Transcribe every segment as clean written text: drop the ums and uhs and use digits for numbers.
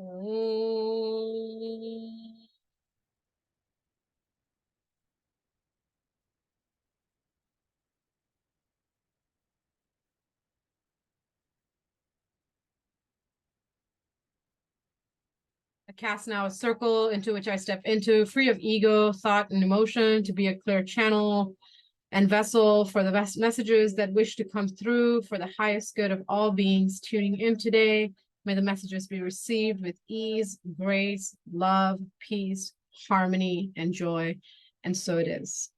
I cast now a circle into which I step into, free of ego, thought, and emotion, to be a clear channel and vessel for the best messages that wish to come through for the highest good of all beings tuning in today. May the messages be received with ease, grace, love, peace, harmony, and joy. And so it is.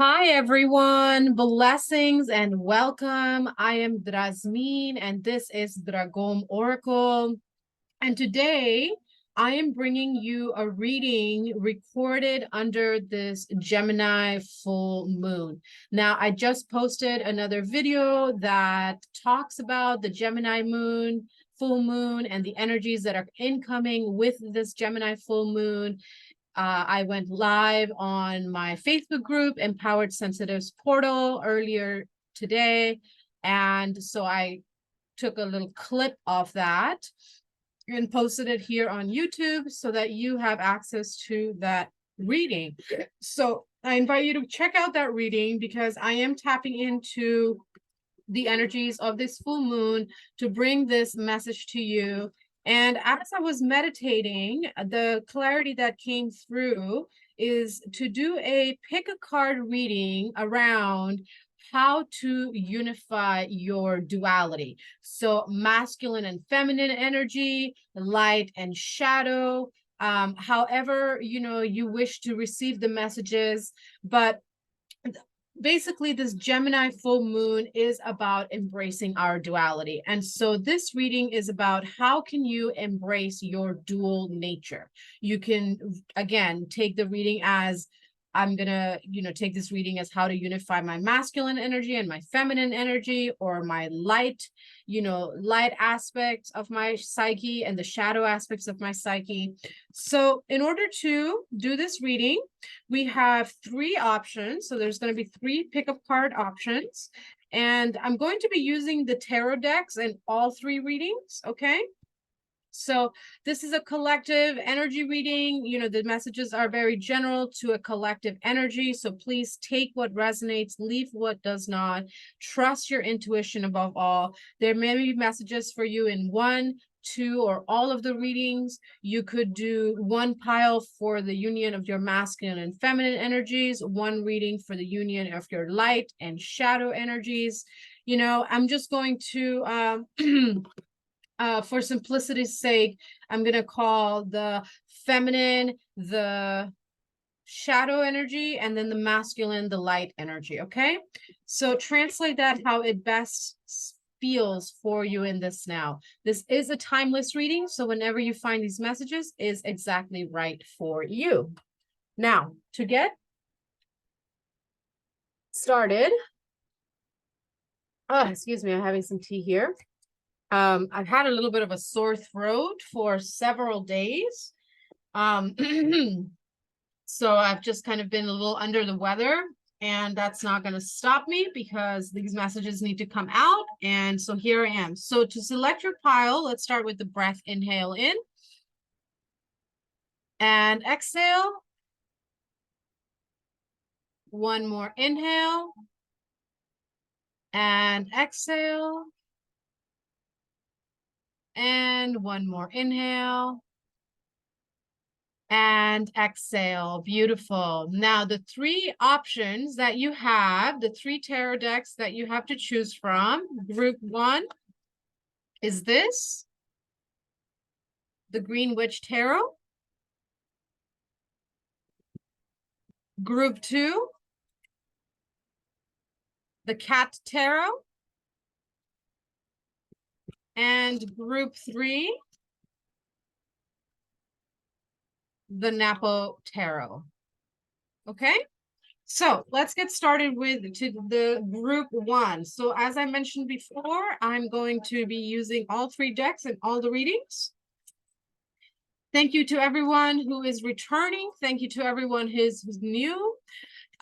Hi, everyone. Blessings and welcome. I am Drasmin, and this is Dragom Oracle. And today, I am bringing you a reading recorded under this Gemini full moon. Now, I just posted another video that talks about the Gemini moon, full moon, and the energies that are incoming with this Gemini full moon. I went live on my Facebook group, Empowered Sensitives Portal, earlier today. And so I took a little clip of that and posted it here on YouTube so that you have access to that reading. So I invite you to check out that reading because I am tapping into the energies of this full moon to bring this message to you. And as I was meditating, the clarity that came through is to do a pick a card reading around how to unify your duality. So masculine and feminine energy, light and shadow, however, you wish to receive the messages. But basically, this Gemini full moon is about embracing our duality. And so this reading is about how can you embrace your dual nature. You can, again, take the reading as I'm going to, take this reading as how to unify my masculine energy and my feminine energy, or my light, light aspects of my psyche and the shadow aspects of my psyche. So in order to do this reading, we have three options. So there's going to be three pickup card options. And I'm going to be using the tarot decks in all three readings, okay? So this is a collective energy reading. The messages are very general to a collective energy. So please take what resonates, leave what does not. Trust your intuition above all. There may be messages for you in one, two, or all of the readings. You could do one pile for the union of your masculine and feminine energies, one reading for the union of your light and shadow energies. I'm just going to for simplicity's sake, I'm going to call the feminine the shadow energy, and then the masculine the light energy, okay? So translate that how it best feels for you in this now. This is a timeless reading, so whenever you find these messages is exactly right for you. Now, to get started, excuse me, I'm having some tea here. I've had a little bit of a sore throat for several days. So I've just kind of been a little under the weather, and that's not going to stop me because these messages need to come out. And so here I am. So to select your pile, let's start with the breath. Inhale in and exhale. One more inhale and exhale. And one more inhale and exhale. Beautiful. Now, the three options that you have, the three tarot decks that you have to choose from, group one is this, the Green Witch Tarot. Group two, the Cat Tarot. And group three, the Napo Tarot. Okay, so let's get started with the group one. So as I mentioned before, I'm going to be using all three decks in all the readings. Thank you to everyone who is returning. Thank you to everyone who's new.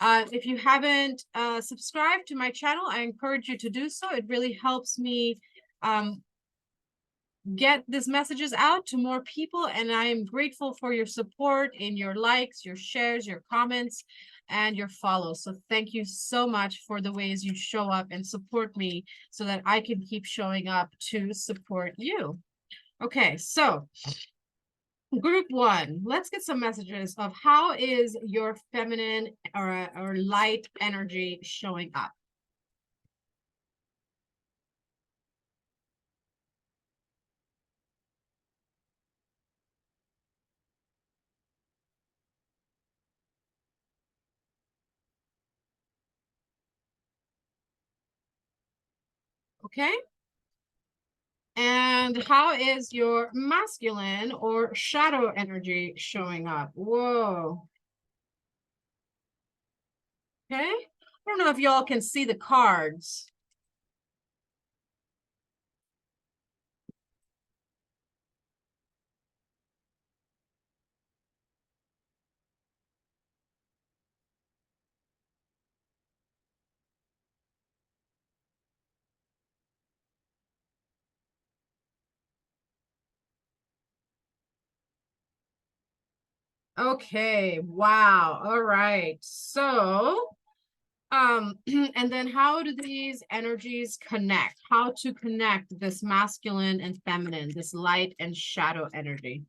If you haven't subscribed to my channel, I encourage you to do so. It really helps me get these messages out to more people, and I am grateful for your support in your likes, your shares, your comments, and your follows. So thank you so much for the ways you show up and support me so that I can keep showing up to support you. Okay, so group one, let's get some messages of how is your feminine or light energy showing up. Okay. And how is your masculine or shadow energy showing up? Whoa. Okay. I don't know if y'all can see the cards. Okay. Wow. All right. So, and then how do these energies connect? How to connect this masculine and feminine, this light and shadow energy?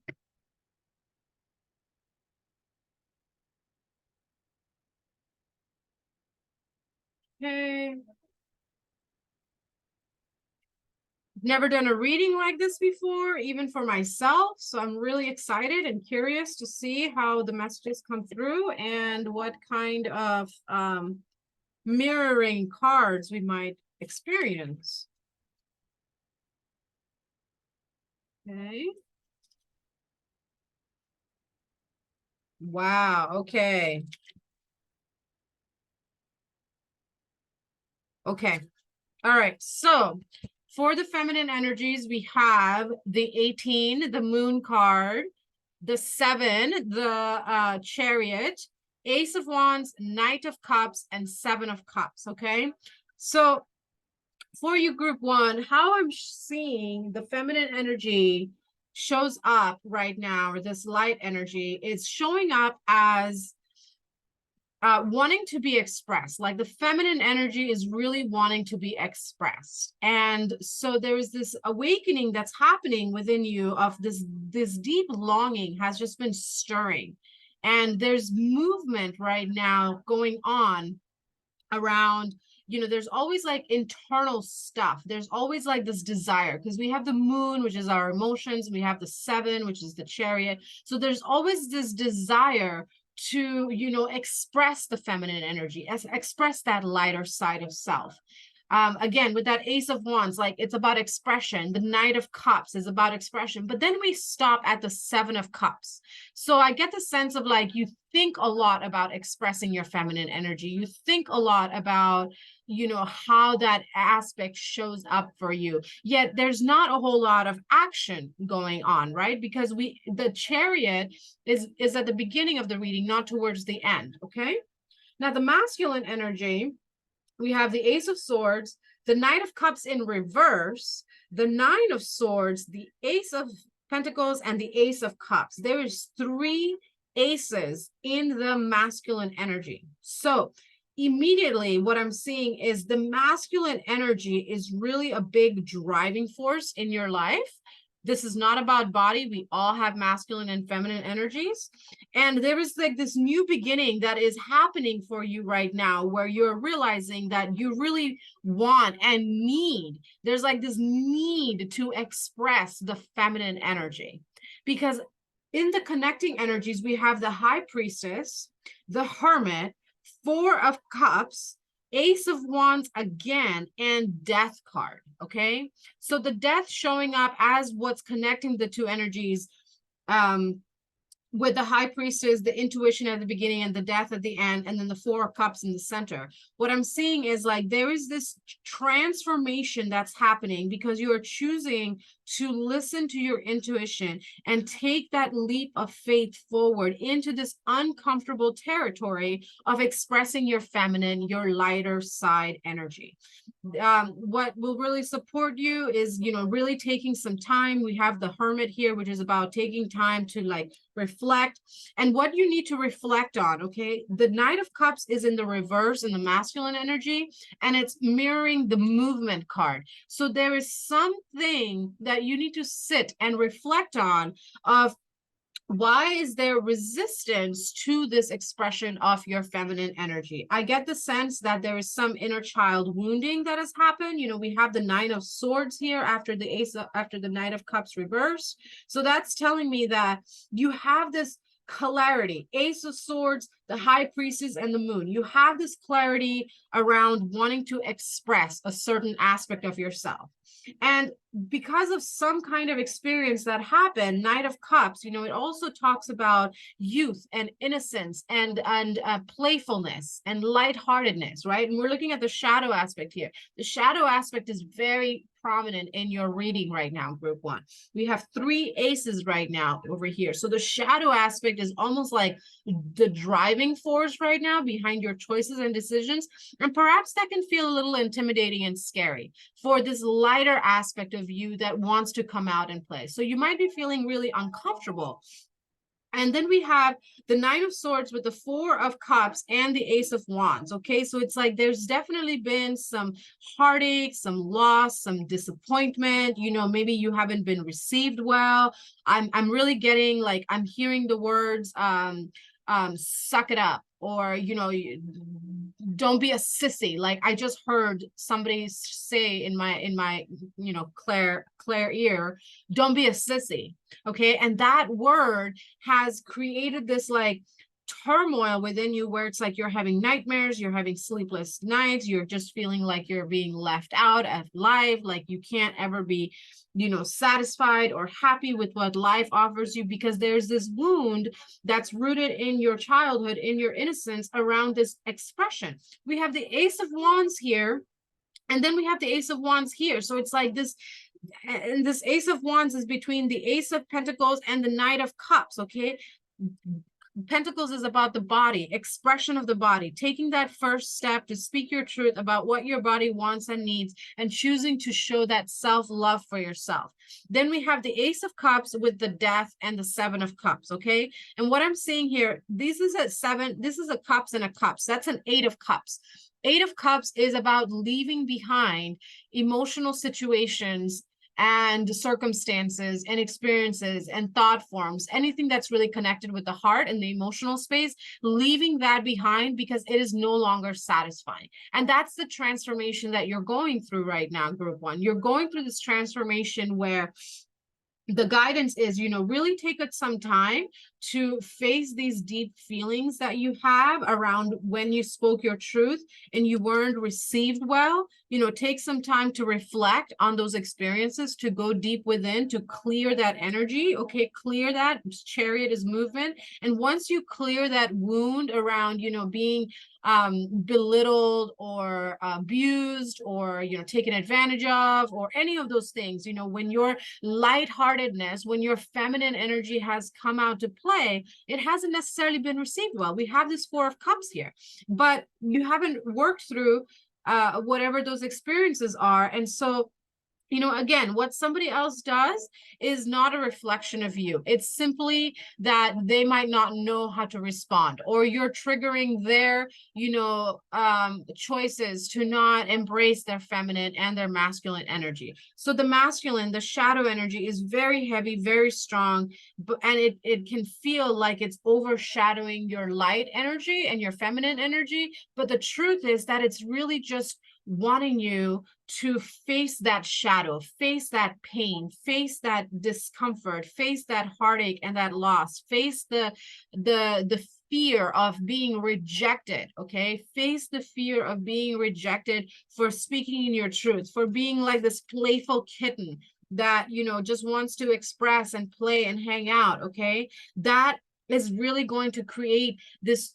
Okay. Never done a reading like this before, even for myself. So I'm really excited and curious to see how the messages come through and what kind of mirroring cards we might experience. Okay. Wow. Okay. Okay. All right. So for the feminine energies, we have the 18, the moon card, the 7, the chariot, Ace of Wands, Knight of Cups, and 7 of Cups. Okay. So for you, group one, how I'm seeing the feminine energy shows up right now, or this light energy is showing up as wanting to be expressed. Like the feminine energy is really wanting to be expressed. And so there's this awakening that's happening within you of this deep longing has just been stirring. And there's movement right now going on around, there's always like internal stuff. There's always like this desire, because we have the moon, which is our emotions, we have the 7, which is the chariot. So there's always this desire to, express the feminine energy, express that lighter side of self. Again, with that Ace of Wands, like it's about expression. The Knight of Cups is about expression, but then we stop at the 7 of Cups. So I get the sense of like, you think a lot about expressing your feminine energy. You think a lot about, how that aspect shows up for you. Yet there's not a whole lot of action going on, right? Because the chariot is at the beginning of the reading, not towards the end, okay? Now the masculine energy, we have the Ace of Swords, the Knight of Cups in reverse, the 9 of Swords, the Ace of Pentacles, and the Ace of Cups. There is 3 aces in the masculine energy. So immediately what I'm seeing is the masculine energy is really a big driving force in your life. This is not about body. We all have masculine and feminine energies. And there is like this new beginning that is happening for you right now, where you're realizing that you really want and need, there's like this need to express the feminine energy. Because in the connecting energies, we have the High Priestess, the Hermit, 4 of Cups, Ace of Wands again, and Death card. Okay, so the Death showing up as what's connecting the two energies, with the high priestess, the intuition at the beginning and the death at the end, and then the Four of Cups in the center. What I'm seeing is like there is this transformation that's happening because you are choosing to listen to your intuition and take that leap of faith forward into this uncomfortable territory of expressing your feminine, your lighter side energy. What will really support you is, you know, really taking some time. We have the Hermit here, which is about taking time to like reflect and what you need to reflect on. Okay, the Knight of Cups is in the reverse in the masculine energy, and it's mirroring the movement card. So there is something that you need to sit and reflect on of why is there resistance to this expression of your feminine energy? I get the sense that there is some inner child wounding that has happened. You know, we have the Nine of Swords here after after the Knight of Cups reversed. So that's telling me that you have this clarity. Ace of Swords, the High Priestess, and the Moon. You have this clarity around wanting to express a certain aspect of yourself. And because of some kind of experience that happened, Knight of Cups, you know, it also talks about youth and innocence and playfulness and lightheartedness, right? And we're looking at the shadow aspect here. The shadow aspect is very prominent in your reading right now, group one. We have 3 aces right now over here. So the shadow aspect is almost like the driving force right now behind your choices and decisions. And perhaps that can feel a little intimidating and scary for this lighter aspect of you that wants to come out and play. So you might be feeling really uncomfortable. And then we have the Nine of Swords with the Four of Cups and the Ace of Wands. Okay, so it's like there's definitely been some heartache, some loss, some disappointment. You know, maybe you haven't been received well. I'm really getting like I'm hearing the words suck it up, or you know, don't be a sissy. Like I just heard somebody say in my you know Claire ear, don't be a sissy. Okay, and that word has created this like turmoil within you where it's like you're having nightmares, you're having sleepless nights, you're just feeling like you're being left out of life, like you can't ever be, you know, satisfied or happy with what life offers you because there's this wound that's rooted in your childhood, in your innocence around this expression. We have the Ace of Wands here, and then we have the Ace of Wands here. So it's like this, and this Ace of Wands is between the Ace of Pentacles and the Knight of Cups, okay? Pentacles is about the body, expression of the body, taking that first step to speak your truth about what your body wants and needs, and choosing to show that self-love for yourself. Then we have the Ace of Cups with the Death and the Seven of Cups, okay? And what I'm seeing here, this is a 7, this is a Cups and a Cups. That's an 8 of Cups. 8 of Cups is about leaving behind emotional situations and circumstances and experiences and thought forms, anything that's really connected with the heart and the emotional space, leaving that behind because it is no longer satisfying. And that's the transformation that you're going through right now, group one. You're going through this transformation where the guidance is, you know, really take some time to face these deep feelings that you have around when you spoke your truth and you weren't received well. You know, take some time to reflect on those experiences, to go deep within, to clear that energy. Okay, clear that. Chariot is movement. And once you clear that wound around, you know, being belittled or abused or, you know, taken advantage of or any of those things, you know, when your lightheartedness, when your feminine energy has come out to play, it hasn't necessarily been received well. We have this Four of Cups here, but you haven't worked through whatever those experiences are. And so, you know, again, what somebody else does is not a reflection of you. It's simply that they might not know how to respond, or you're triggering their, you know, choices to not embrace their feminine and their masculine energy. So the masculine, the shadow energy is very heavy, very strong, and it can feel like it's overshadowing your light energy and your feminine energy. But the truth is that it's really just wanting you to face that shadow, face that pain, face that discomfort, face that heartache and that loss, face the fear of being rejected. Okay, face the fear of being rejected for speaking in your truth, for being like this playful kitten that, you know, just wants to express and play and hang out. Okay, that is really going to create this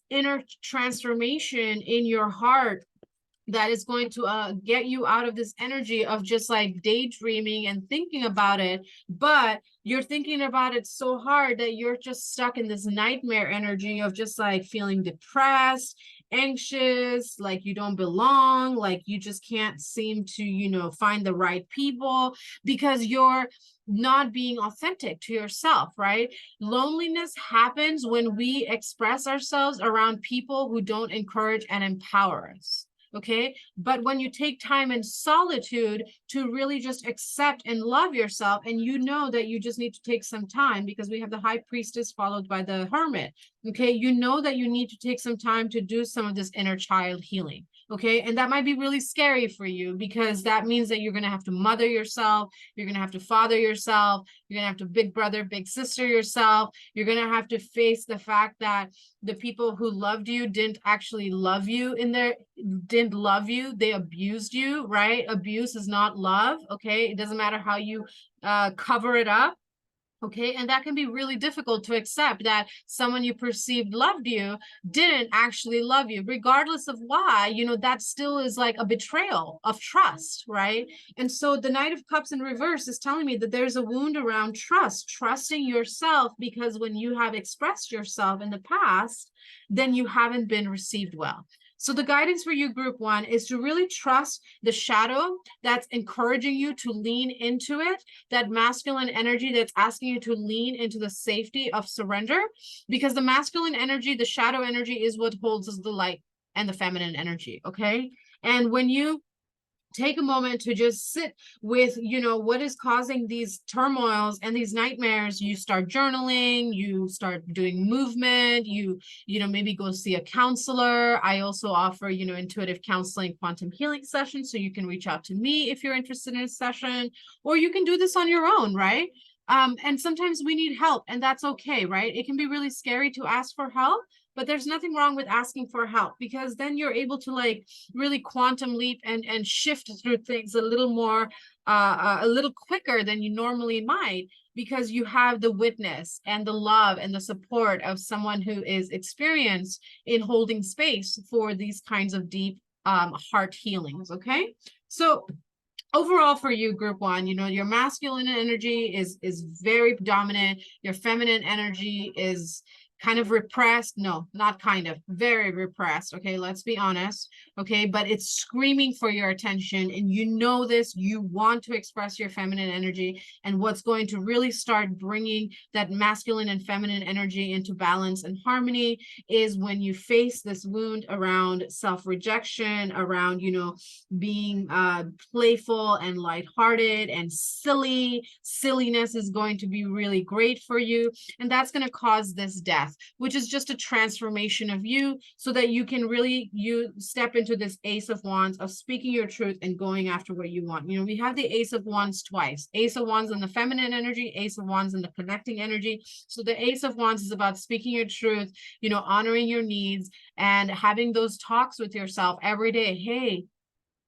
inner transformation in your heart that is going to get you out of this energy of just like daydreaming and thinking about it, but you're thinking about it so hard that you're just stuck in this nightmare energy of just like feeling depressed, anxious, like you don't belong, like you just can't seem to, you know, find the right people because you're not being authentic to yourself, right? Loneliness happens when we express ourselves around people who don't encourage and empower us. Okay. But when you take time in solitude to really just accept and love yourself, and you know that you just need to take some time because we have the high priestess followed by the hermit. Okay. You know that you need to take some time to do some of this inner child healing. Okay. And that might be really scary for you because that means that you're going to have to mother yourself. You're going to have to father yourself. You're going to have to big brother, big sister yourself. You're going to have to face the fact that the people who loved you didn't actually love you didn't love you. They abused you, right? Abuse is not love. Okay. It doesn't matter how you cover it up. Okay. And that can be really difficult to accept that someone you perceived loved you didn't actually love you, regardless of why, you know, that still is like a betrayal of trust, right? And so the Knight of Cups in reverse is telling me that there's a wound around trust, trusting yourself, because when you have expressed yourself in the past, then you haven't been received well. So the guidance for you, group one, is to really trust the shadow that's encouraging you to lean into it, that masculine energy that's asking you to lean into the safety of surrender, because the masculine energy, the shadow energy, is what holds us the light and the feminine energy. Okay. And when you take a moment to just sit with, you know, what is causing these turmoils and these nightmares, you start journaling, you start doing movement, you know, maybe go see a counselor. I also offer, you know, intuitive counseling, quantum healing sessions, so you can reach out to me if you're interested in a session, or you can do this on your own, right? And sometimes we need help, and that's okay, right? It can be really scary to ask for help, but there's nothing wrong with asking for help, because then you're able to like really quantum leap and shift through things a little more a little quicker than you normally might, because you have the witness and the love and the support of someone who is experienced in holding space for these kinds of deep heart healings. Okay, so overall for you, group one, you know, your masculine energy is very dominant. Your feminine energy is kind of repressed. No, not kind of, very repressed. Okay, let's be honest. Okay, but it's screaming for your attention, and you know this. You want to express your feminine energy, and what's going to really start bringing that masculine and feminine energy into balance and harmony is when you face this wound around self-rejection, around, you know, being playful and lighthearted and silly. Silliness is going to be really great for you, and that's going to cause this death, which is just a transformation of you, so that you can really step into this Ace of Wands of speaking your truth and going after what you want. You know, we have the Ace of Wands twice: Ace of Wands in the feminine energy, Ace of Wands in the connecting energy. So the Ace of Wands is about speaking your truth, you know, honoring your needs and having those talks with yourself every day. Hey,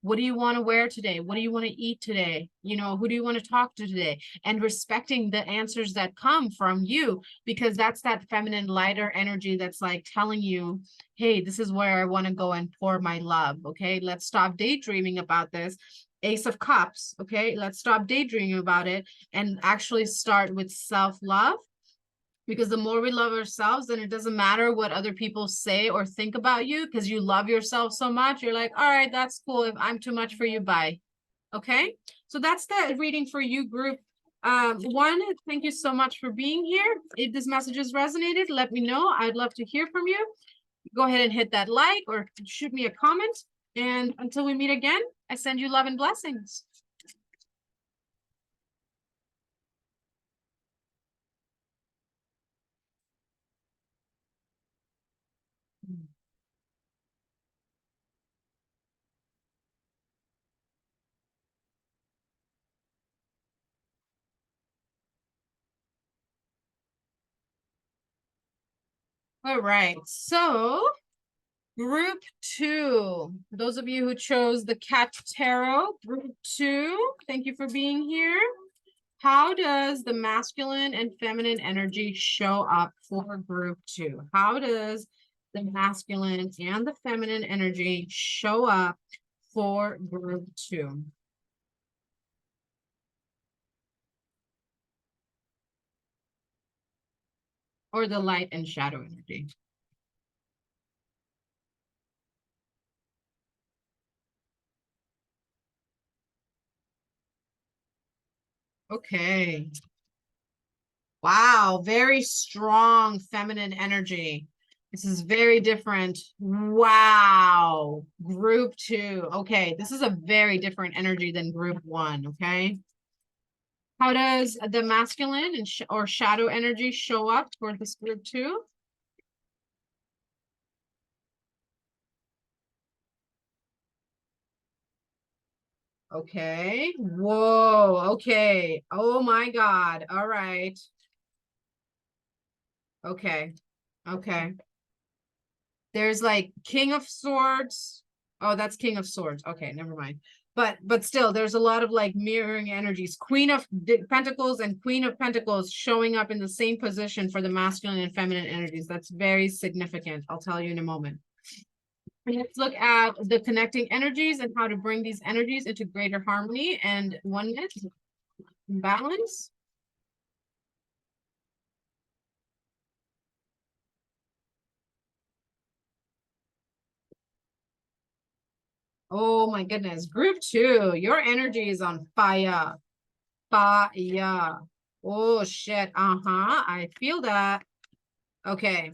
what do you want to wear today? What do you want to eat today? You know, who do you want to talk to today? And respecting the answers that come from you, because that's that feminine, lighter energy that's like telling you, hey, this is where I want to go and pour my love. Okay, let's stop daydreaming about this. Ace of Cups. Okay, let's stop daydreaming about it and actually start with self-love, because the more we love ourselves, then it doesn't matter what other people say or think about you, because you love yourself so much. You're like, all right, that's cool. If I'm too much for you, bye. Okay, so that's the reading for you, group one. Thank you so much for being here. If this message has resonated, let me know. I'd love to hear from you. Go ahead and hit that like or shoot me a comment. And until we meet again, I send you love and blessings. All right, so group two, those of you who chose the Cat Tarot, group two, thank you for being here. How does the masculine and feminine energy show up for group 2? How does the masculine and the feminine energy show up for group 2? Or the light and shadow energy? Okay. Wow, very strong feminine energy. This is very different. Wow. Group 2. Okay, this is a very different energy than group 1, okay? How does the masculine and or shadow energy show up for this group 2? Okay. Whoa. Okay. Oh my God. All right. Okay. Okay. There's like King of Swords. Oh, that's King of Swords. Okay, never mind. But still, there's a lot of like mirroring energies. Queen of Pentacles and Queen of Pentacles showing up in the same position for the masculine and feminine energies. That's very significant. I'll tell you in a moment. Let's look at the connecting energies and how to bring these energies into greater harmony and oneness and balance. Oh my goodness. Group 2, your energy is on fire. Fire. Oh shit. Uh-huh. I feel that. Okay.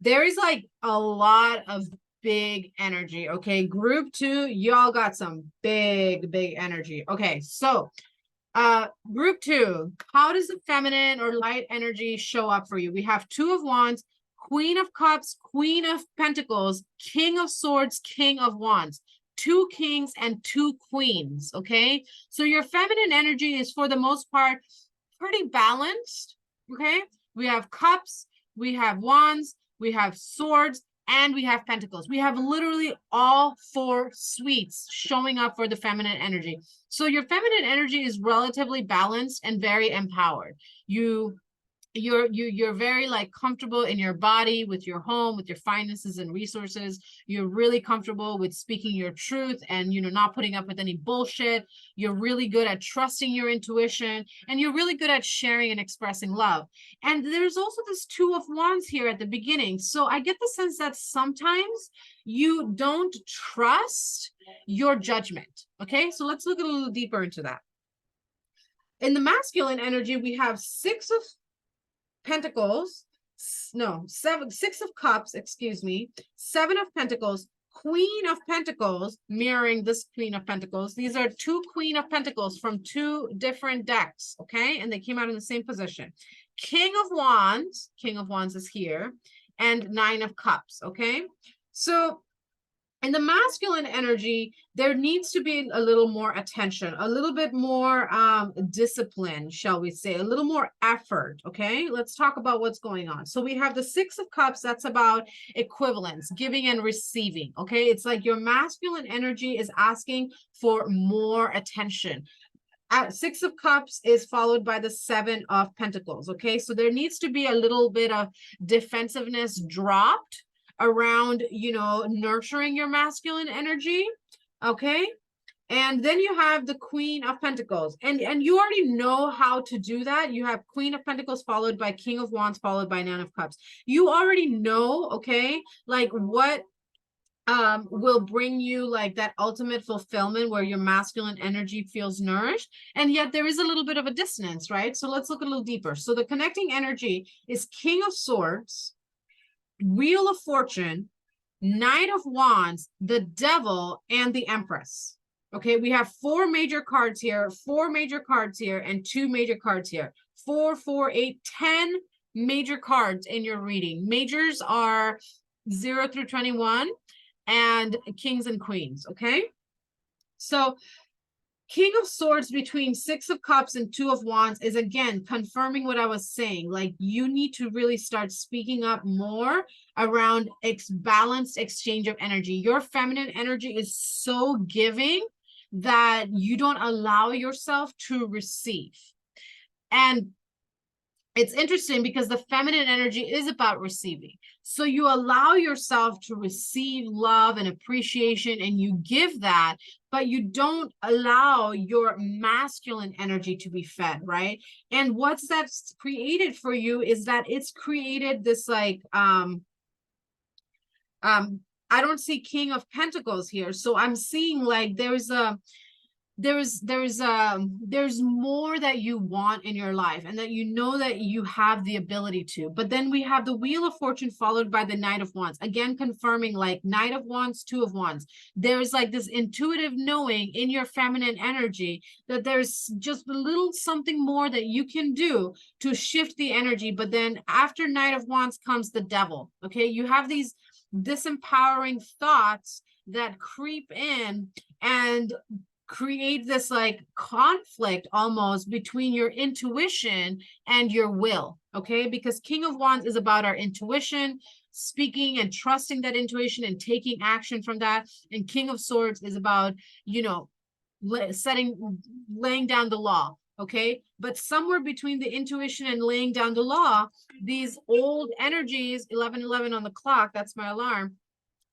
There is like a lot of big energy. Okay. Group 2, y'all got some big energy. Okay. So group 2, how does the feminine or light energy show up for you? We have Two of Wands, Queen of Cups, Queen of Pentacles, King of Swords, King of Wands. Two kings and two queens. Okay, so your feminine energy is for the most part pretty balanced. Okay, we have cups, we have wands, we have swords, and we have pentacles. We have literally all four suites showing up for the feminine energy. So your feminine energy is relatively balanced and very empowered. You're very like comfortable in your body, with your home, with your finances and resources. You're really comfortable with speaking your truth and not putting up with any bullshit. You're really good at trusting your intuition, and you're really good at sharing and expressing love. And there's also this Two of Wands here at the beginning, so I get the sense that sometimes you don't trust your judgment. Okay, so let's look a little deeper into that. In the masculine energy, we have Six of Pentacles, no, Six of Cups, excuse me, Seven of Pentacles, Queen of Pentacles, mirroring this Queen of Pentacles. These are two Queen of Pentacles from two different decks, okay? And they came out in the same position. King of Wands is here, and Nine of Cups, okay? So in the masculine energy, there needs to be a little more attention, a little bit more discipline, shall we say, a little more effort, okay? Let's talk about what's going on. So we have the Six of Cups. That's about equivalence, giving and receiving, okay? It's like your masculine energy is asking for more attention. Six of Cups is followed by the Seven of Pentacles, okay? So there needs to be a little bit of defensiveness dropped around, nurturing your masculine energy, okay? And then you have the Queen of Pentacles, and you already know how to do that. You have Queen of Pentacles followed by King of Wands followed by Nine of Cups. You already know, okay, like what will bring you like that ultimate fulfillment where your masculine energy feels nourished, and yet there is a little bit of a dissonance, right? So let's look a little deeper. So the connecting energy is King of Swords, Wheel of Fortune, Knight of Wands, the Devil, and the Empress. Okay, we have four major cards here, and two major cards here. 4, 4, 8, 10 major cards in your reading. Majors are 0 through 21, and kings and queens, okay? So King of Swords between Six of Cups and Two of Wands is again confirming what I was saying. Like, you need to really start speaking up more around balanced exchange of energy. Your feminine energy is so giving that you don't allow yourself to receive. And it's interesting because the feminine energy is about receiving. So you allow yourself to receive love and appreciation, and you give that, but you don't allow your masculine energy to be fed, right? And what's that's created for you is that it's created this like I don't see King of Pentacles here. So I'm seeing like there's more that you want in your life, and that you know that you have the ability to. But then we have the Wheel of Fortune followed by the Knight of Wands, again confirming like Knight of Wands, Two of Wands. There's like this intuitive knowing in your feminine energy that there's just a little something more that you can do to shift the energy. But then after Knight of Wands comes the Devil. Okay, you have these disempowering thoughts that creep in and create this like conflict almost between your intuition and your will. Okay, because King of Wands is about our intuition, speaking and trusting that intuition and taking action from that. And King of Swords is about, you know, laying down the law. Okay, but somewhere between the intuition and laying down the law, these old energies, 11:11 on the clock, that's my alarm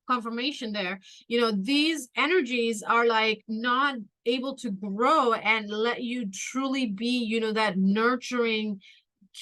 confirmation there, you know, these energies are like not able to grow and let you truly be, you know, that nurturing,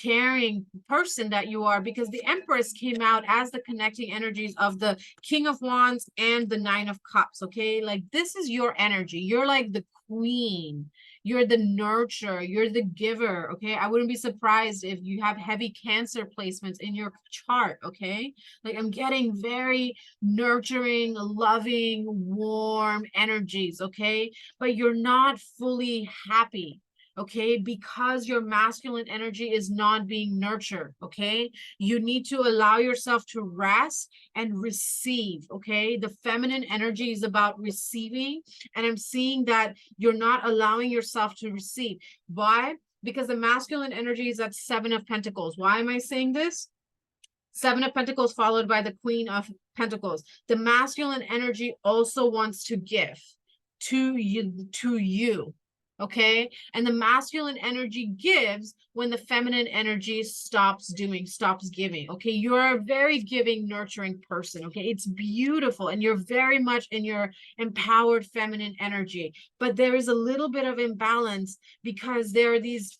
caring person that you are, because the Empress came out as the connecting energies of the King of Wands and the Nine of Cups. Okay, like this is your energy. You're like the queen, you're the nurturer, you're the giver. Okay, I wouldn't be surprised if you have heavy Cancer placements in your chart. Okay, like I'm getting very nurturing, loving, warm energies. Okay, but you're not fully happy. Okay, because your masculine energy is not being nurtured. Okay, you need to allow yourself to rest and receive. Okay, the feminine energy is about receiving, and I'm seeing that you're not allowing yourself to receive. Why? Because the masculine energy is at Seven of Pentacles. Why am I saying this? Seven of Pentacles followed by the Queen of Pentacles. The masculine energy also wants to give to you. Okay, and the masculine energy gives when the feminine energy stops giving. Okay, you're a very giving, nurturing person. Okay, it's beautiful, and you're very much in your empowered feminine energy, but there is a little bit of imbalance because there are these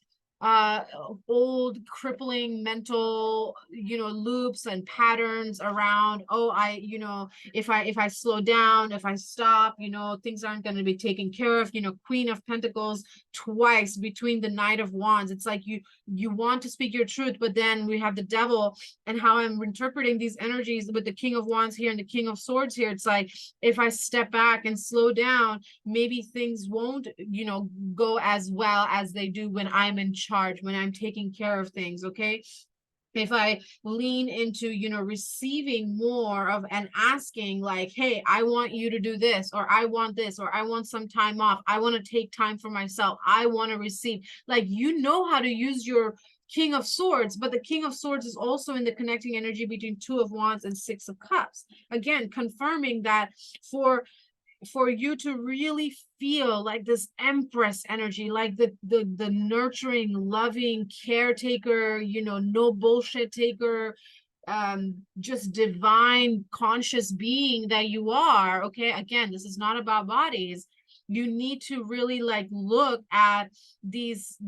old crippling mental, you know, loops and patterns around, oh, you know, if I slow down, if I stop, you know, things aren't going to be taken care of. You know, Queen of Pentacles twice between the Knight of Wands. It's like you want to speak your truth, but then we have the Devil. And how I'm interpreting these energies with the King of Wands here and the King of Swords here, it's like if I step back and slow down, maybe things won't, you know, go as well as they do when I'm in charge, when I'm taking care of things. Okay, if I lean into, you know, receiving more of and asking like, hey, I want you to do this, or I want this, or I want some time off, I want to take time for myself, I want to receive, like, you know how to use your King of Swords, but the King of Swords is also in the connecting energy between Two of Wands and Six of Cups, again confirming that for you to really feel like this Empress energy, like the nurturing, loving caretaker, you know, no bullshit taker, just divine conscious being that you are. Okay, again, this is not about bodies. You need to really like look at these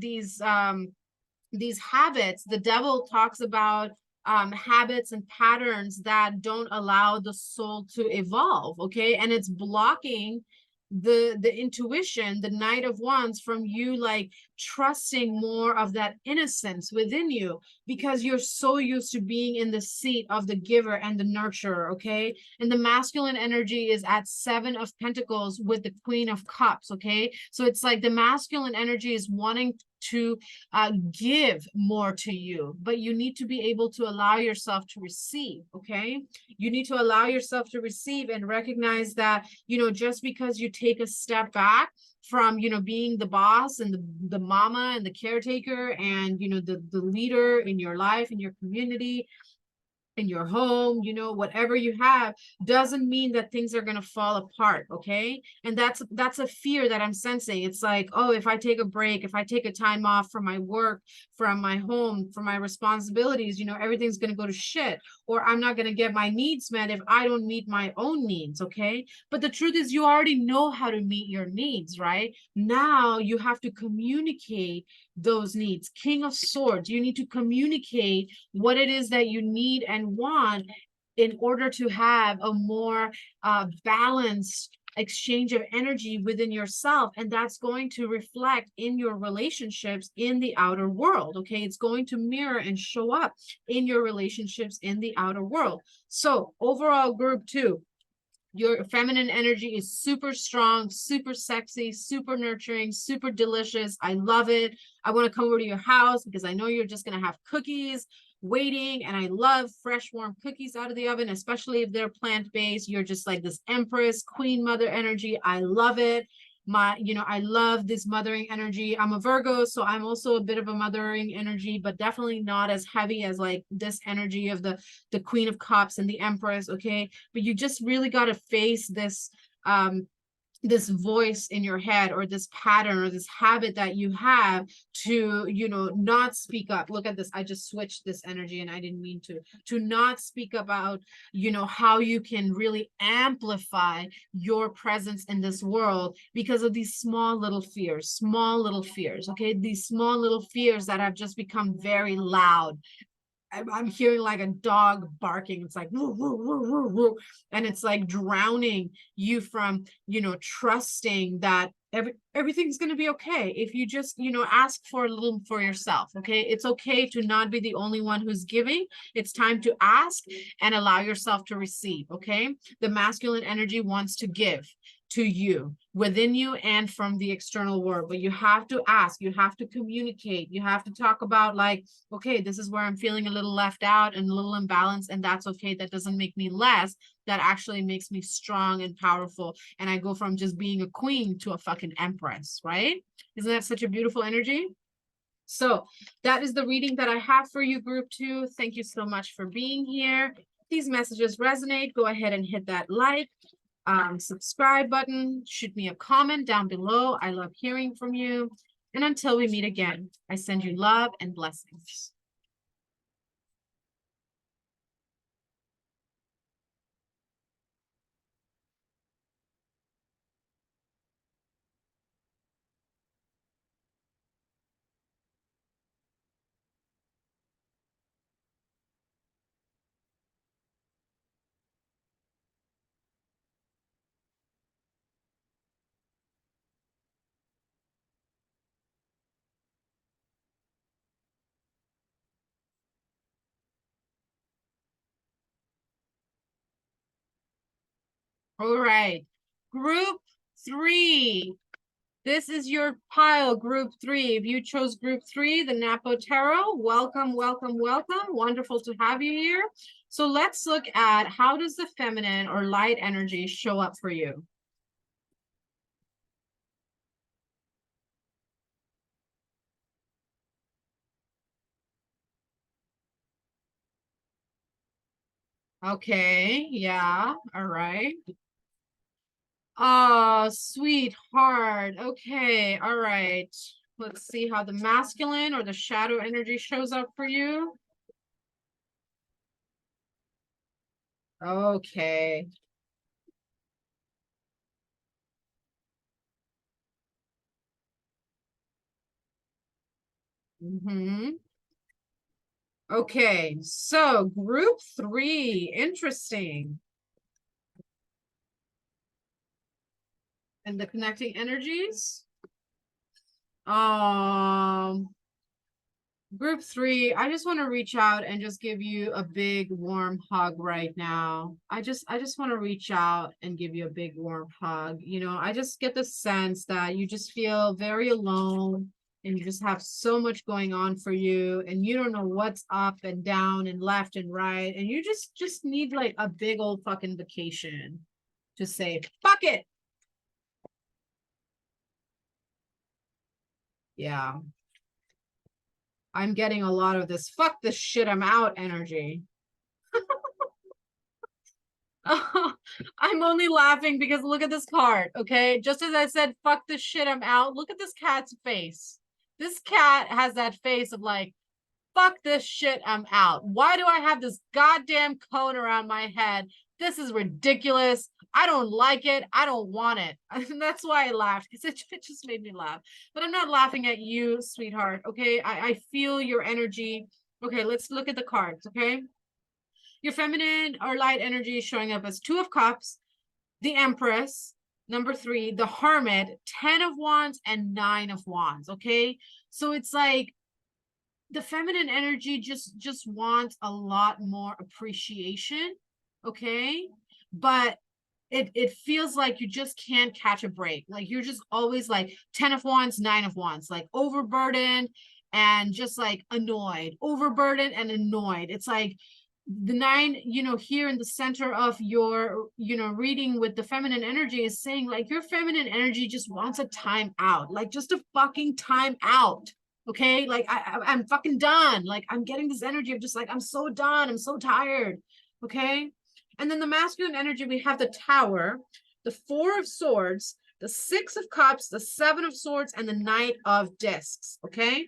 habits. The Devil talks about habits and patterns that don't allow the soul to evolve. Okay, and it's blocking the intuition, the Knight of Wands, from you like trusting more of that innocence within you, because you're so used to being in the seat of the giver and the nurturer. Okay, and the masculine energy is at Seven of Pentacles with the Queen of Cups. Okay, so it's like the masculine energy is wanting to give more to you, but you need to be able to allow yourself to receive. Okay, you need to allow yourself to receive and recognize that, you know, just because you take a step back from, you know, being the boss and the mama and the caretaker and, you know, the leader in your life, in your community, in your home, you know, whatever you have, doesn't mean that things are going to fall apart. Okay. And that's a fear that I'm sensing. It's like, oh, if I take a break, if I take a time off from my work, from my home, from my responsibilities, you know, everything's going to go to shit, or I'm not going to get my needs met if I don't meet my own needs. Okay. But the truth is, you already know how to meet your needs, right? Now you have to communicate those needs. King of Swords, you need to communicate what it is that you need and want in order to have a more balanced exchange of energy within yourself, and that's going to reflect in your relationships in the outer world. Okay, it's going to mirror and show up in your relationships in the outer world. So overall, group 2, your feminine energy is super strong, super sexy, super nurturing, super delicious. I love it. I want to come over to your house because I know you're just going to have cookies waiting. And I love fresh, warm cookies out of the oven, especially if they're plant-based. You're just like this Empress, Queen Mother energy. I love it. I love this mothering energy. I'm a Virgo, so I'm also a bit of a mothering energy, but definitely not as heavy as like this energy of the Queen of Cups and the Empress. Okay, but you just really got to face this voice in your head, or this pattern, or this habit that you have to, you know, not speak up. Look at this, I just switched this energy and I didn't mean to not speak about, you know, how you can really amplify your presence in this world because of these small little fears. Okay, these small little fears that have just become very loud. I'm hearing like a dog barking. It's like woo, woo, woo, woo, woo. And it's like drowning you from, you know, trusting that everything's going to be okay if you just, you know, ask for a little for yourself. Okay, it's okay to not be the only one who's giving. It's time to ask and allow yourself to receive. Okay, the masculine energy wants to give to you, within you and from the external world, but you have to ask, you have to communicate, you have to talk about like, okay, this is where I'm feeling a little left out and a little imbalanced, and that's okay. That doesn't make me less. That actually makes me strong and powerful, and I go from just being a queen to a fucking empress, right? Isn't that such a beautiful energy? So that is the reading that I have for you, group 2. Thank you so much for being here. If these messages resonate, go ahead and hit that like, subscribe button, shoot me a comment down below. I love hearing from you. And until we meet again, I send you love and blessings. All right, group 3. This is your pile, group 3. If you chose group 3, the Napo Tarot, welcome, welcome, welcome. Wonderful to have you here. So let's look at, how does the feminine or light energy show up for you? Okay, yeah, all right. Oh, sweetheart. Okay, all right. Let's see how the masculine or the shadow energy shows up for you. Okay. Mm-hmm. Okay, so group 3, interesting. And the connecting energies. Um, Group 3, I just want to reach out and just give you a big warm hug right now. I just want to reach out and give you a big warm hug. You know, I just get the sense that you just feel very alone and you just have so much going on for you and you don't know what's up and down and left and right, and you just need like a big old fucking vacation to say fuck it. Yeah. I'm getting a lot of this fuck this shit I'm out energy. I'm only laughing because look at this card, okay? Just as I said, fuck this shit, I'm out. Look at this cat's face. This cat has that face of like, fuck this shit, I'm out. Why do I have this goddamn cone around my head? This is ridiculous. I don't like it. I don't want it. And that's why I laughed, because it just made me laugh. But I'm not laughing at you, sweetheart, okay? I feel your energy. Okay, let's look at the cards, okay? Your feminine or light energy is showing up as 2 of Cups, the Empress, number 3, the Hermit, 10 of Wands, and 9 of Wands, okay? So it's like the feminine energy just wants a lot more appreciation, okay? But it feels like you just can't catch a break. Like you're just always like 10 of Wands, 9 of Wands, like overburdened and just like annoyed, overburdened and annoyed. It's like the 9, you know, here in the center of your, you know, reading with the feminine energy is saying like your feminine energy just wants a time out, like just a fucking time out. Okay, like I'm fucking done. Like I'm getting this energy of just like I'm so done, I'm so tired. Okay. And then the masculine energy, we have the Tower, the 4 of Swords, the 6 of Cups, the 7 of Swords, and the Knight of Discs. Okay.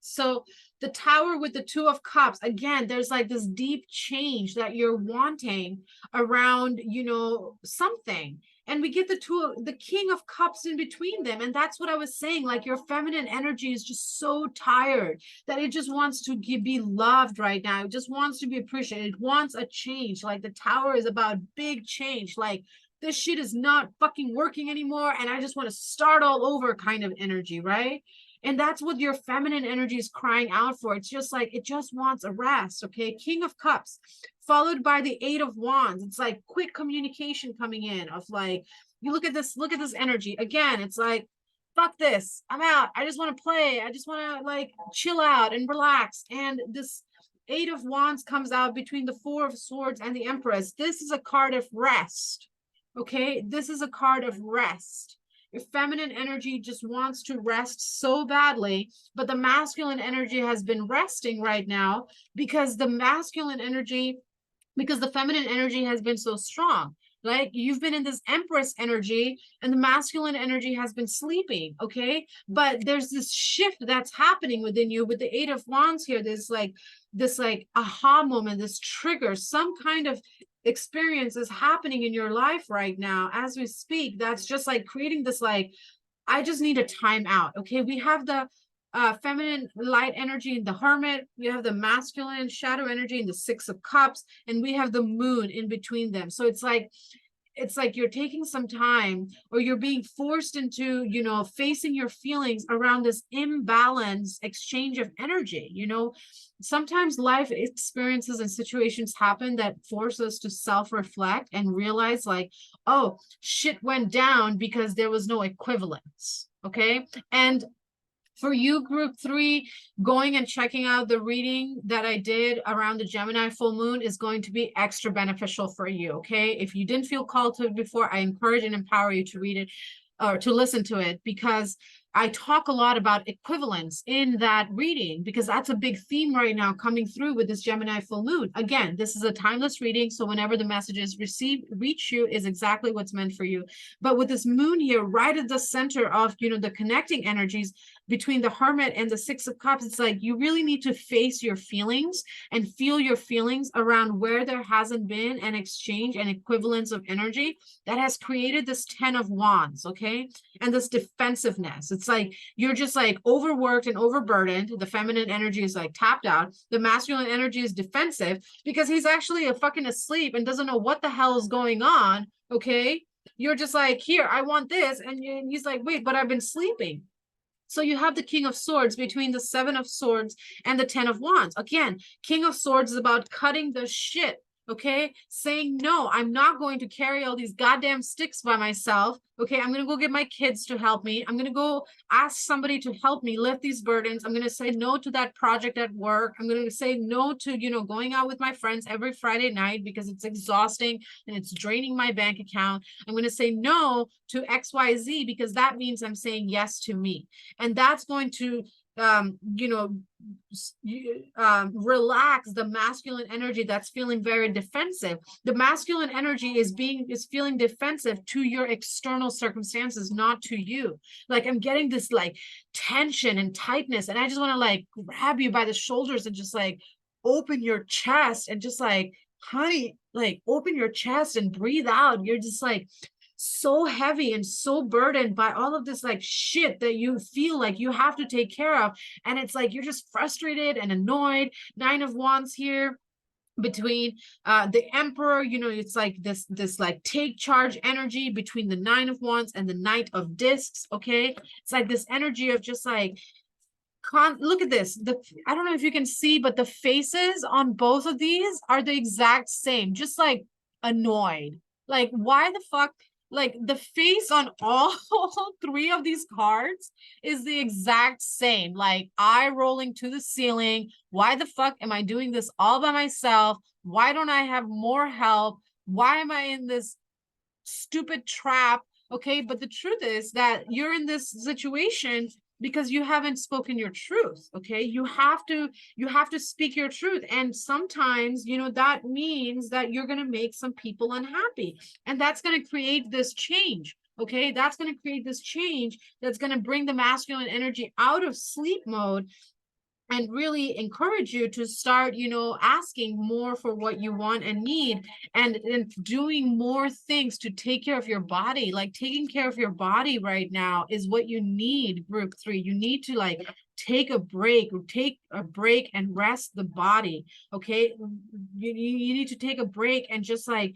So the Tower with the 2 of Cups, again, there's like this deep change that you're wanting around, you know, something. And we get the King of Cups in between them. And that's what I was saying. Like your feminine energy is just so tired that it just wants to be loved right now. It just wants to be appreciated. It wants a change. Like the Tower is about big change. Like this shit is not fucking working anymore. And I just want to start all over kind of energy, right? And that's what your feminine energy is crying out for. It's just like, it just wants a rest, okay? King of Cups, followed by the 8 of Wands. It's like quick communication coming in of like, you look at this energy. Again, it's like, fuck this, I'm out. I just want to play. I just want to like chill out and relax. And this 8 of Wands comes out between the 4 of Swords and the Empress. This is a card of rest, okay? This is a card of rest. Your feminine energy just wants to rest so badly, but the masculine energy has been resting right now because the feminine energy has been so strong. Like you've been in this Empress energy and the masculine energy has been sleeping, okay? But there's this shift that's happening within you with the 8 of Wands here. There's like this like aha moment, this trigger, some kind of experience is happening in your life right now as we speak. That's just like creating this like, I just need a time out, okay? We have the feminine light energy in the Hermit, we have the masculine shadow energy in the 6 of Cups, and we have the Moon in between them. So it's like you're taking some time or you're being forced into, you know, facing your feelings around this imbalanced exchange of energy. You know, sometimes life experiences and situations happen that force us to self-reflect and realize like, oh, shit went down because there was no equivalence. Okay. And for you, group 3, going and checking out the reading that I did around the Gemini full moon is going to be extra beneficial for you, okay? If you didn't feel called to it before, I encourage and empower you to read it or to listen to it, because I talk a lot about equivalence in that reading, because that's a big theme right now coming through with this Gemini full moon. Again, this is a timeless reading, so whenever the messages reach you is exactly what's meant for you. But with this moon here, right at the center of, you know, the connecting energies between the Hermit and the 6 of Cups, it's like you really need to face your feelings and feel your feelings around where there hasn't been an exchange and equivalence of energy that has created this 10 of Wands, okay? And this defensiveness. It's like you're just like overworked and overburdened. The feminine energy is like tapped out. The masculine energy is defensive because he's actually fucking asleep and doesn't know what the hell is going on, okay? You're just like, here, I want this. And he's like, wait, but I've been sleeping. So you have the King of Swords between the 7 of Swords and the 10 of Wands. Again, King of Swords is about cutting the shit, okay? Saying, no, I'm not going to carry all these goddamn sticks by myself. Okay, I'm going to go get my kids to help me. I'm going to go ask somebody to help me lift these burdens. I'm going to say no to that project at work. I'm going to say no to, you know, going out with my friends every Friday night because it's exhausting and it's draining my bank account. I'm going to say no to XYZ because that means I'm saying yes to me. And that's going to you know, relax the masculine energy that's feeling very defensive. The masculine energy is feeling defensive to your external circumstances, not to you. Like, I'm getting this like tension and tightness, and I just want to like grab you by the shoulders and just like open your chest and just like, honey, like open your chest and breathe out. You're just like so heavy and so burdened by all of this like shit that you feel like you have to take care of, and it's like you're just frustrated and annoyed. Nine of Wands here between the Emperor, you know, it's like this like take charge energy between the Nine of Wands and the Knight of Discs. Okay, it's like this energy of just like look at this. I don't know if you can see, but the faces on both of these are the exact same, just like annoyed. Like, why the fuck? Like, the face on all three of these cards is the exact same. Like, eye rolling to the ceiling. Why the fuck am I doing this all by myself? Why don't I have more help? Why am I in this stupid trap? Okay, but the truth is that you're in this situation because you haven't spoken your truth. Okay, you have to speak your truth, and sometimes, you know, that means that you're going to make some people unhappy, and that's going to create this change. Okay, that's going to create this change that's going to bring the masculine energy out of sleep mode and really encourage you to start, you know, asking more for what you want and need, and doing more things to take care of your body. Like, taking care of your body right now is what you need, group 3. You need to like take a break and rest the body. Okay, you need to take a break and just like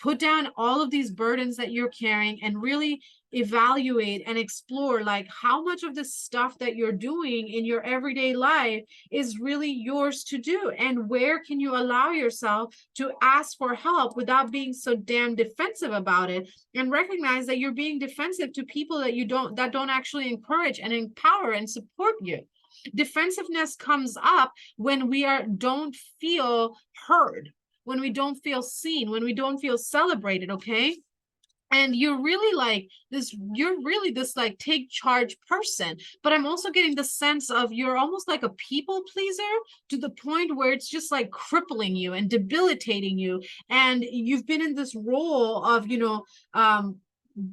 put down all of these burdens that you're carrying and really evaluate and explore like how much of the stuff that you're doing in your everyday life is really yours to do, and where can you allow yourself to ask for help without being so damn defensive about it, and recognize that you're being defensive to people that don't actually encourage and empower and support you. Defensiveness comes up when we don't feel heard, when we don't feel seen, when we don't feel celebrated. Okay, and you're really this like take charge person, but I'm also getting the sense of you're almost like a people pleaser to the point where it's just like crippling you and debilitating you, and you've been in this role of, you know,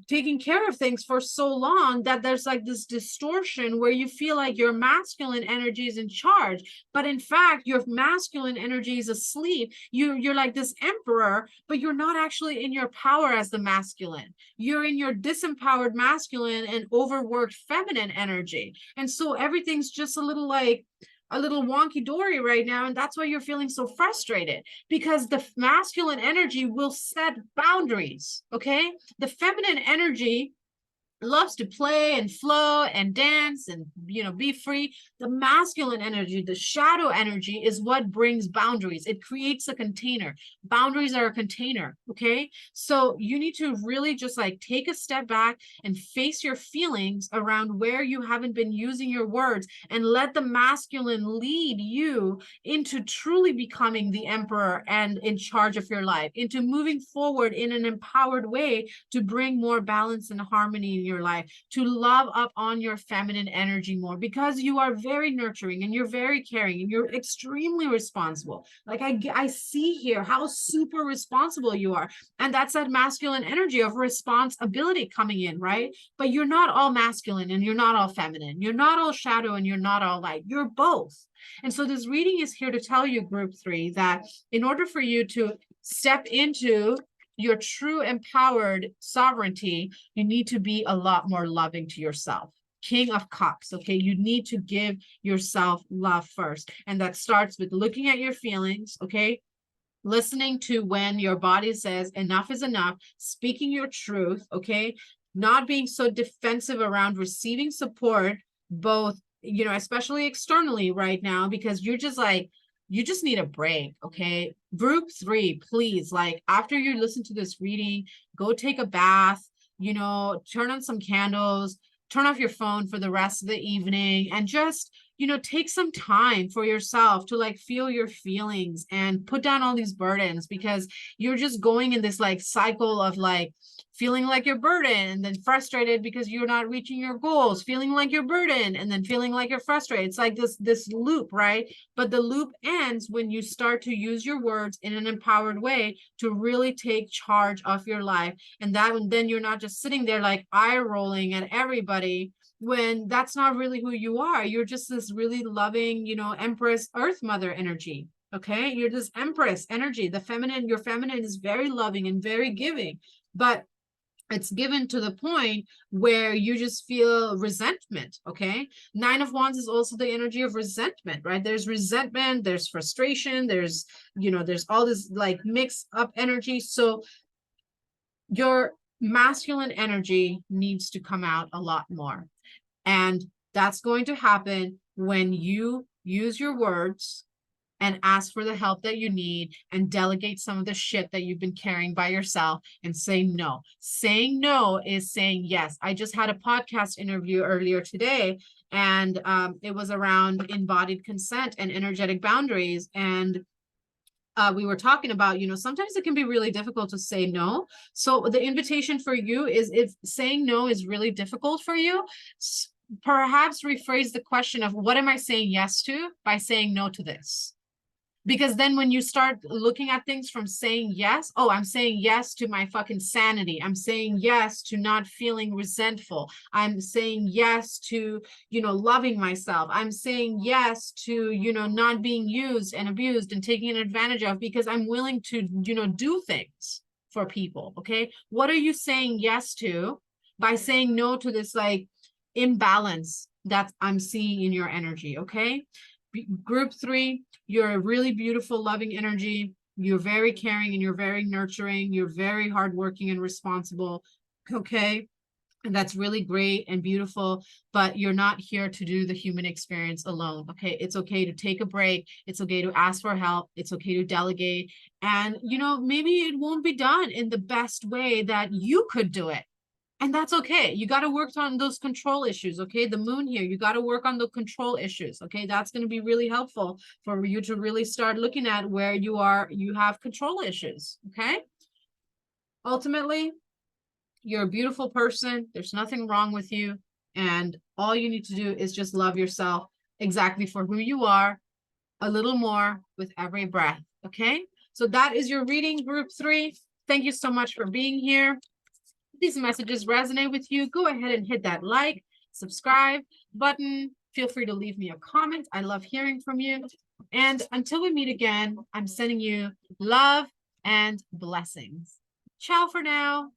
taking care of things for so long that there's like this distortion where you feel like your masculine energy is in charge, but in fact your masculine energy is asleep. You're like this emperor, but you're not actually in your power as the masculine. You're in your disempowered masculine and overworked feminine energy, and so everything's just a little wonky dory right now, and that's why you're feeling so frustrated, because the masculine energy will set boundaries. Okay, the feminine energy loves to play and flow and dance and, you know, be free. The masculine energy, the shadow energy, is what brings boundaries. It creates a container. Boundaries are a container. Okay, so you need to really just like take a step back and face your feelings around where you haven't been using your words, and let the masculine lead you into truly becoming the emperor and in charge of your life, into moving forward in an empowered way to bring more balance and harmony in your life, to love up on your feminine energy more, because you are very nurturing and you're very caring and you're extremely responsible. Like, I see here how super responsible you are, and that's that masculine energy of responsibility coming in, right? But you're not all masculine and you're not all feminine. You're not all shadow and you're not all light. You're both. And so this reading is here to tell you, group 3, that in order for you to step into your true empowered sovereignty, you need to be a lot more loving to yourself. King of Cups. Okay, you need to give yourself love first, and that starts with looking at your feelings. Okay, listening to when your body says enough is enough, speaking your truth. Okay, not being so defensive around receiving support, both, you know, especially externally right now, because you're just like, you just need a break. Okay, group 3, please, like, after you listen to this reading, go take a bath, you know, turn on some candles, turn off your phone for the rest of the evening, and just, you know, take some time for yourself to like feel your feelings and put down all these burdens, because you're just going in this like cycle of like feeling like you're burdened and then frustrated because you're not reaching your goals, feeling like you're burdened and then feeling like you're frustrated. It's like this loop, right? But the loop ends when you start to use your words in an empowered way to really take charge of your life. And that then you're not just sitting there like eye rolling at everybody, when that's not really who you are. You're just this really loving, you know, Empress Earth Mother energy. Okay, you're this Empress energy. The feminine, your feminine is very loving and very giving, but it's given to the point where you just feel resentment. Okay, Nine of Wands is also the energy of resentment, right? There's resentment, there's frustration, there's, you know, there's all this like mix up energy. So your masculine energy needs to come out a lot more, and that's going to happen when you use your words and ask for the help that you need and delegate some of the shit that you've been carrying by yourself and say no. Saying no is saying yes. I just had a podcast interview earlier today, and it was around embodied consent and energetic boundaries. And we were talking about, you know, sometimes it can be really difficult to say no. So the invitation for you is, if saying no is really difficult for you, perhaps rephrase the question of what am I saying yes to by saying no to this. Because then when you start looking at things from saying yes, oh, I'm saying yes to my fucking sanity. I'm saying yes to not feeling resentful. I'm saying yes to, you know, loving myself. I'm saying yes to, you know, not being used and abused and taken advantage of, because I'm willing to, you know, do things for people. Okay. What are you saying yes to by saying no to this like imbalance that I'm seeing in your energy? Okay. Group 3, you're a really beautiful, loving energy. You're very caring and you're very nurturing. You're very hardworking and responsible. Okay. And that's really great and beautiful, but you're not here to do the human experience alone. Okay. It's okay to take a break. It's okay to ask for help. It's okay to delegate. And, you know, maybe it won't be done in the best way that you could do it. And that's okay. You got to work on those control issues. Okay. The moon here, you got to work on the control issues. Okay. That's going to be really helpful for you to really start looking at where you have control issues. Okay. Ultimately, you're a beautiful person. There's nothing wrong with you. And all you need to do is just love yourself exactly for who you are, a little more with every breath. Okay. So that is your reading, group 3. Thank you so much for being here. These messages resonate with you, go ahead and hit that like, subscribe button. Feel free to leave me a comment. I love hearing from you. And until we meet again, I'm sending you love and blessings. Ciao for now.